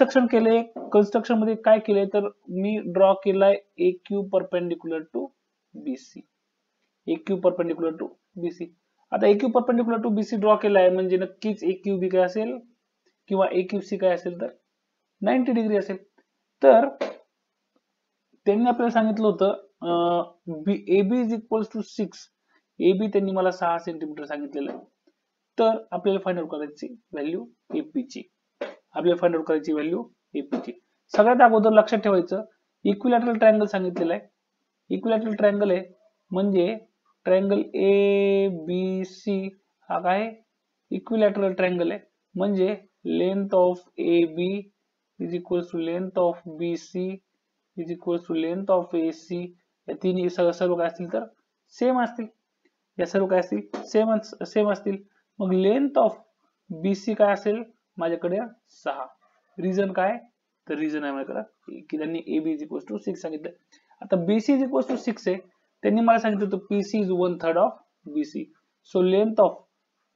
Construction केले, construction मध्ये काय केले तर मी ड्रॉ केलाय A Q perpendicular to BC, A Q perpendicular to BC. आता A Q perpendicular to BC draw केलाय म्हणजे नक्कीच ए क्यू बी काय असेल किंवा ए क्यू सी काय असेल तर 90 डिग्री असेल. तर त्यांनी आपल्याला सांगितलं होतं A B is equals to 6, A B त्यांनी मला 6 सेंटीमीटर सांगितलेलं आहे. तर आपल्याला फाइंड आउट करायची व्हॅल्यू एपीची, आपल्याला फाइंड आउट करायची व्हॅल्यू एपीची. सगळ्यात अगोदर लक्षात ठेवायचं इक्विलॅटरल ट्रायंगल सांगितलेलं आहे. इक्विलॅटरल ट्रायंगल आहे म्हणजे ट्रायंगल ए बी सी हा काय इक्विलॅटरल ट्रायंगल आहे, म्हणजे length of A B is equals to length of B C is equals to length of A C. या तिन्ही सर्व काय असतील तर सेम असतील, या सर्व काय असतील सेम असतील. मग लेंथ ऑफ बीसी काय असेल माझ्याकडे 6. रिझन काय तर रिझन आहे माझ्याकडे की त्यांनी A B is equals to 6 सांगितलं. आता बीसी इज इक्वल्स टू 6 आहे, त्यांनी मला सांगितलं होतं PC is 1/3 of BC. So length of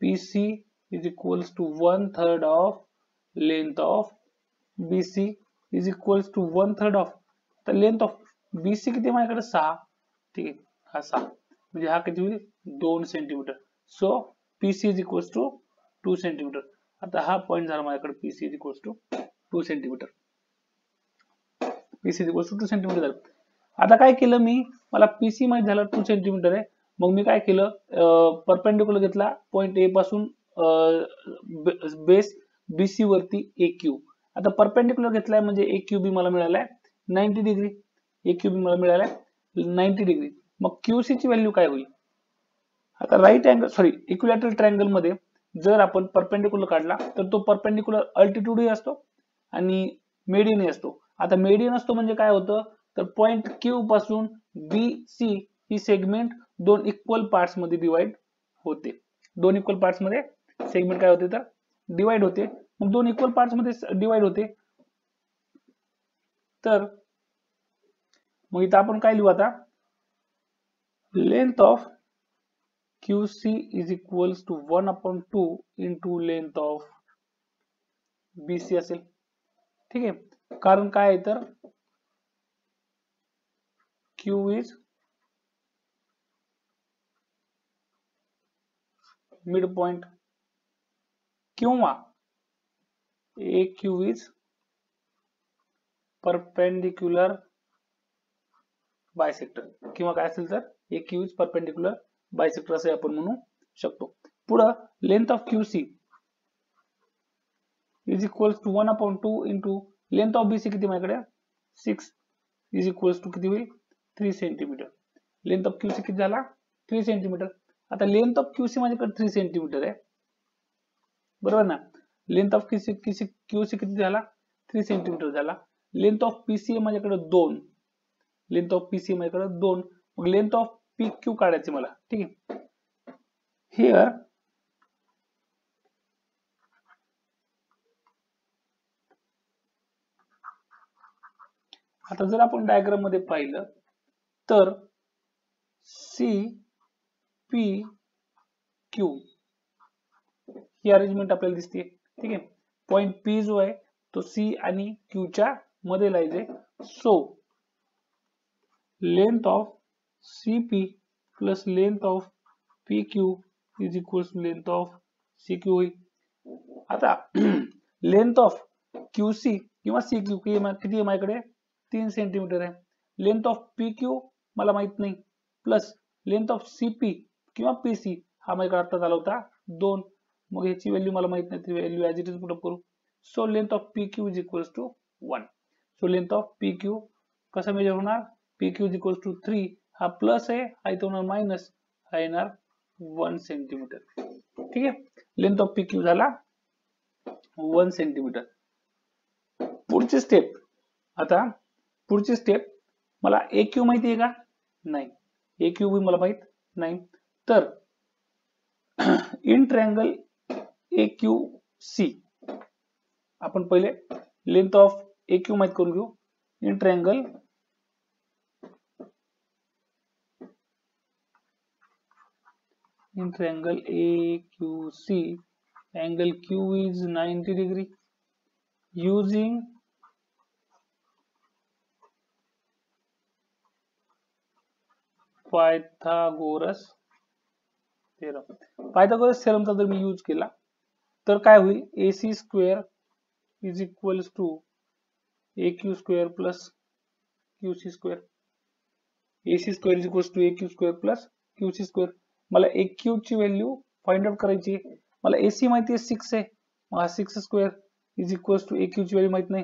PC is equals to 1/3 of length of BC is equals to 1/3 of. तर लेंथ ऑफ बीसी किती माझ्याकडे 6, ठीक आहे, हा 6 म्हणजे हा किती होईल 2 centimetre. So PC is equals to 2 centimetre. आता हा पॉइंट झाला माझ्याकडे PC is equals to 2 centimetre, PC is equals to 2 centimetre झालं. आता काय केलं मी, मला पीसी माहित झालं 2 सेंटीमीटर आहे, मग मी काय केलं परपेंडिक्युलर घेतला पॉइंट ए पासून बेस बीसी वरती ए क्यू. आता परपेंडिक्युलर घेतलाय म्हणजे ए क्यू बी मला मिळालाय 90 डिग्री, ए क्यू बी मला मिळालाय 90 डिग्री. मग क्यूसी ची व्हॅल्यू काय होईल. आता राईट अँगल इक्विलॅटरल ट्रायंगल मध्ये जर आपण परपेंडिक्युलर काढला तर तो परपेंडिक्युलर अल्टिट्यूड ही असतो आणि मेडियन ही असतो. आता मेडियन असतो म्हणजे काय होतं तर पॉइंट क्यू पासून बी सी ही सेगमेंट 2 इक्वल पार्ट्स मध्ये डिवाइड होते. 2 इक्वल पार्ट्स मध्ये सेगमेंट काय होते तर डिवाइड होते. मग 2 इक्वल पार्ट्स मध्ये डिवाइड होते. तर मग इथं आपण काय लिहू आता length of QC is equals to 1/2 into length of BC असेल, ठीक आहे. कारण काय आहे तर Q is मिड पॉइंट किंवा AQ is perpendicular बायसेक्टर किंवा काय असेल तर AQ is perpendicular बायसेक्टर असे आपण म्हणू शकतो. पुढं length of QC is equals to 1/2 into length of BC किती माझ्याकडे 6 इज इक्वल्स टू किती होईल 3 सेंटीमीटर. लेंथ ऑफ QC किती झाला 3 सेंटीमीटर. आता लेंथ ऑफ QC माझ्याकडे 3 सेंटीमीटर आहे बरोबर ना. लेंथ ऑफ QC किती झाला 3 सेंटीमीटर झाला. लेंथ ऑफ PC माझ्याकडे 2, लेंथ ऑफ PC माझ्याकडे 2. मग लेंथ ऑफ PQ काढायचे मला, ठीक आहे. हिअर आता जर आपण डायग्राम मध्ये पाहिलं तर सी पी क्यू ही अरेंजमेंट आपल्याला दिसते, ठीक आहे. पॉइंट पी जो आहे तो सी आणि क्यू च्या मध्ये लायचे. So length of CP plus length of PQ is equals to length of CQ होईल. आता लेंथ ऑफ QC किंवा CQ किती आहे माझ्याकडे 3 सेंटीमीटर आहे. लेंथ ऑफ PQ मला माहित नाही प्लस लेंथ ऑफ CP किंवा PC हा माझ्याकडे आता झाला होता 2. मग ह्याची व्हॅल्यू मला माहित नाही, ती value as it is put up करू. So length of PQ is equals to 1. So length of PQ कसा मेजर होणार PQ इज इक्वल्स टू 3 हा प्लस आहे हा इथे होणार मायनस हा येणार 1 सेंटीमीटर, ठीक आहे. लेंथ ऑफ PQ झाला 1 सेंटीमीटर. पुढची स्टेप, आता पुढची स्टेप मला AQ माहिती आहे का नाही, AQ भी मला माहित नाही. तर इन ट्रायंगल AQC आपण पहिले लेंथ ऑफ AQ माहित करून घेऊ. In triangle AQC angle Q is 90 degree using Pythagoras theorem. Pythagoras थेरमचा जर मी यूज केला तर काय होईल, AC square is equals to AQ square plus QC square. AC square is equals to AQ square plus QC square. मला AQ ची value find out करायची आहे. मला AC माहिती आहे 6 आहे, मग 6 square is equals to AQ ची व्हॅल्यू माहित नाही,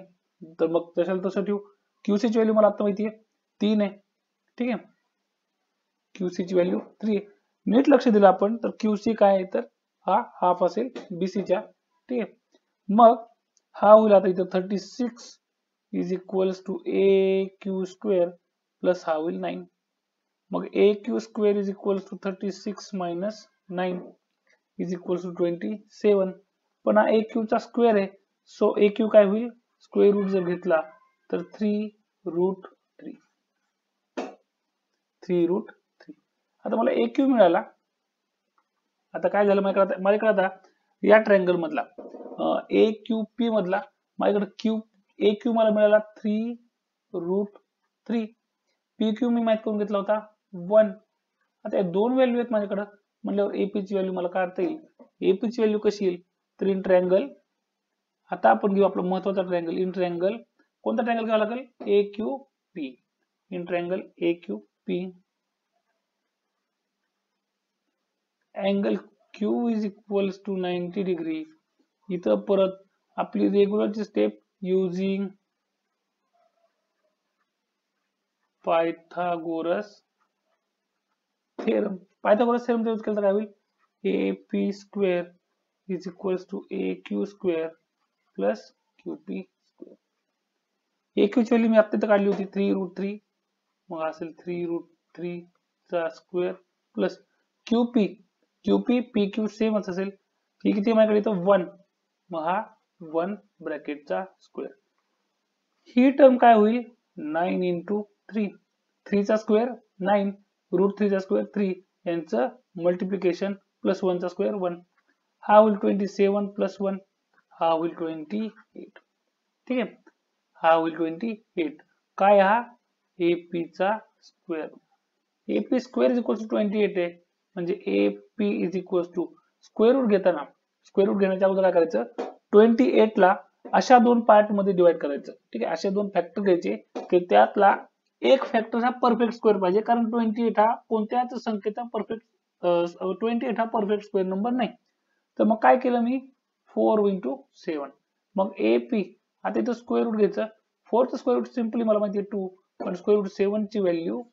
तर मग तशाला तसं ठेवू. QC ची व्हॅल्यू मला आता माहिती आहे 3 आहे. ठीक आहे, QC ची व्हॅल्यू 3 आहे. नीट लक्ष दिलं आपण तर QC काय आहे, तर हा हाफ असेल BC च्या. ठीक आहे, मग हा होईल आता इथं 36 is equals to AQ square plus हा होईल 9. मग AQ square is equals to 36 minus 9 is equals to 27. पण हा AQ चा स्क्वेअर आहे, सो AQ काय होईल, स्क्वेअर रूट जर घेतला तर 3√3. आता मला AQ मिळाला. आता काय झालं माझ्याकडे आता या ट्रायंगल मधला AQP मधला माझ्याकडे AQ मला मिळाला 3√3. PQ मी माहित करून घेतला होता 1. आता या दोन व्हॅल्यू आहेत माझ्याकडे म्हणल्यावर AP ची व्हॅल्यू मला काढता येईल. AP ची व्हॅल्यू कशी येईल, तर इन ट्रायंगल, आता आपण घेऊ आपला महत्वाचा ट्रायंगल. इन ट्रायंगल कोणता ट्रायंगल घ्यावा लागेल, AQP. In triangle AQP angle Q is equals to 90 degree. इथं परत आपली रेग्युलरची step using Pythagoras theorem. Pythagoras theorem use केला तर काय होईल, AP square is equals to AQ square plus QP square. AQ ची व्हॅल्यू मी आता काढली होती 3√3, मग असेल 3√3 चा स्क्वेअर प्लस QP PQ सेमच असेल. ही किती माझ्याकडे इथं 1, मग हा 1 ब्रॅकेटचा स्क्वेअर. ही टर्म काय होईल, 9 इंटू 3. 3 चा स्क्वेअर 9, √3 चा स्क्वेअर 3, यांचं मल्टिप्लिकेशन प्लस 1 चा स्क्वेअर 1. हा होईल 27 प्लस 1, हा होईल 28. ठीक आहे, हा होईल 28. काय हा, AP चा square. AP square is equal to 28 आहे, म्हणजे AP is equal to square root घेताना, स्क्वेअर रूट घेण्याच्या अगोदर काय करायचं, 28 ला अशा दोन पार्ट मध्ये डिवाइड करायचं. ठीक आहे, असे दोन फॅक्टर घ्यायचे की त्यातला एक फॅक्टर हा परफेक्ट स्क्वेअर पाहिजे, कारण 28 हा कोणत्याच संख्येचा परफेक्ट 28 हा परफेक्ट स्क्वेअर नंबर नाही. तर मग काय केलं मी, 4 इंटू 7. मग AP आता इथं स्क्वेअर रूट घ्यायचं. 4 चं स्क्वेअर रूट सिम्पली मला माहिती आहे 2, पण स्क्वेअर रूट 7 ची व्हॅल्यू